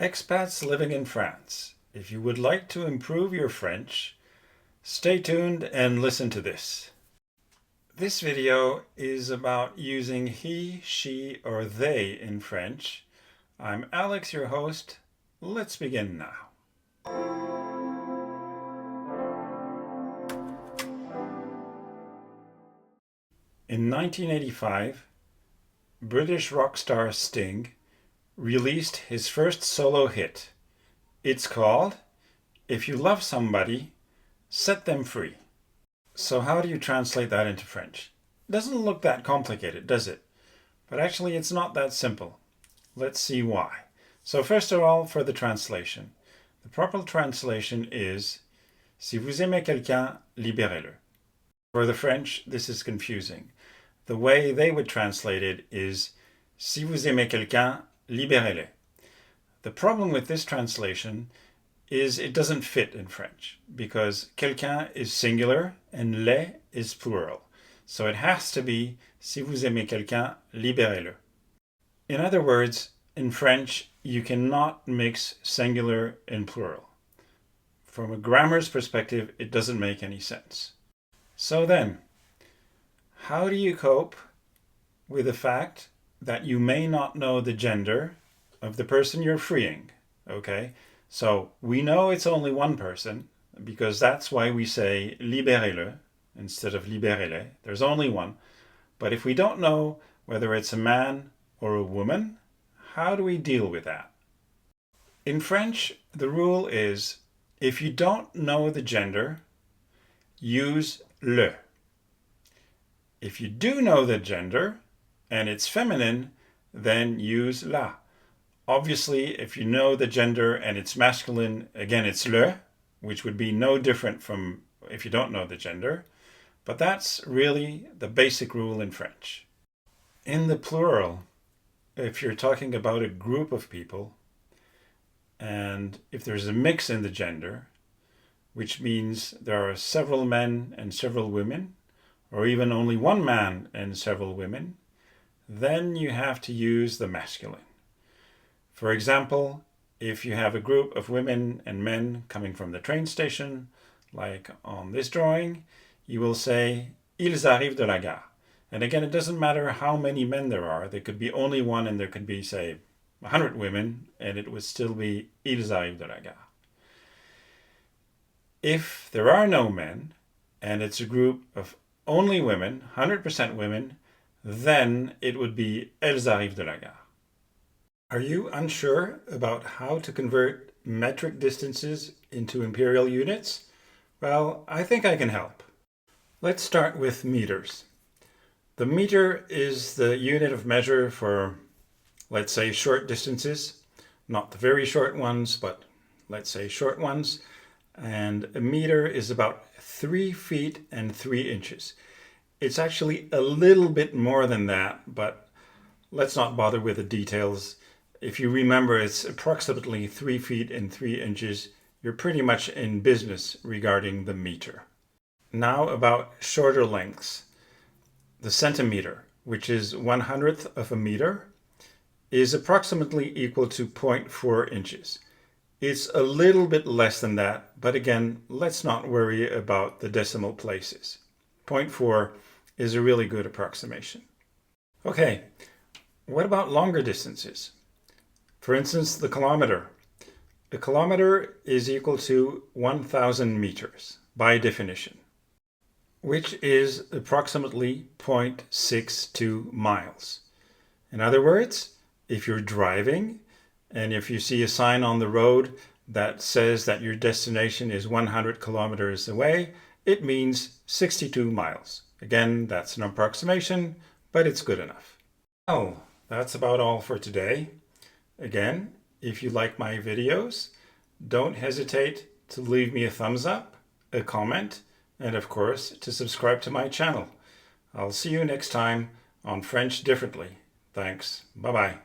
Expats living in France, if you would like to improve your French, stay tuned and listen to this. This video is about using he, she, or they in French. I'm Alex, your host. Let's begin now. In 1985, British rock star Sting released his first solo hit. It's called If You Love Somebody, Set Them Free. So how do you translate that into French? It doesn't look that complicated, does it? But actually it's not that simple. Let's see why. So first of all, for the translation. The proper translation is Si vous aimez quelqu'un, libérez-le. For the French, this is confusing. The way they would translate it is Si vous aimez quelqu'un, libérez-le. The problem with this translation is it doesn't fit in French because quelqu'un is singular and le is plural. So it has to be Si vous aimez quelqu'un, libérez-le. In other words, in French, you cannot mix singular and plural. From a grammar's perspective, it doesn't make any sense. So then, how do you cope with the fact that you may not know the gender of the person you're freeing? Okay, so we know it's only one person because that's why we say libérez-le instead of libérez-les. There's only one. But if we don't know whether it's a man or a woman, how do we deal with that? In French, the rule is if you don't know the gender, use le. If you do know the gender and it's feminine, then use la. Obviously, if you know the gender and it's masculine, again it's le, which would be no different from if you don't know the gender. But that's really the basic rule in French. In the plural, if you're talking about a group of people, and if there's a mix in the gender, which means there are several men and several women, or even only one man and several women, then you have to use the masculine. For example, if you have a group of women and men coming from the train station, like on this drawing, you will say Ils arrivent de la gare. And again, it doesn't matter how many men there are. There could be only one and there could be, say, 100 women, and it would still be Ils arrivent de la gare. If there are no men, and it's a group of only women, 100% women, then it would be Elles arrivent de la gare. Are you unsure about how to convert metric distances into imperial units? Well, I think I can help. Let's start with meters. The meter is the unit of measure for, let's say, short distances. Not the very short ones, but let's say short ones. And a meter is about 3 feet and 3 inches. It's actually a little bit more than that, but let's not bother with the details. If you remember, it's approximately 3 feet and 3 inches. You're pretty much in business regarding the meter. Now about shorter lengths. The centimeter, which is 1/100th of a meter, is approximately equal to 0.4 inches. It's a little bit less than that, but again, let's not worry about the decimal places. 0.4 is a really good approximation. Okay, what about longer distances? For instance, the kilometer. A kilometer is equal to 1,000 meters by definition, which is approximately 0.62 miles. In other words, if you're driving and if you see a sign on the road that says that your destination is 100 kilometers away, it means 62 miles. Again, that's an approximation, but it's good enough. Well, that's about all for today. Again, if you like my videos, don't hesitate to leave me a thumbs up, a comment, and of course, to subscribe to my channel. I'll see you next time on French Differently. Thanks. Bye-bye.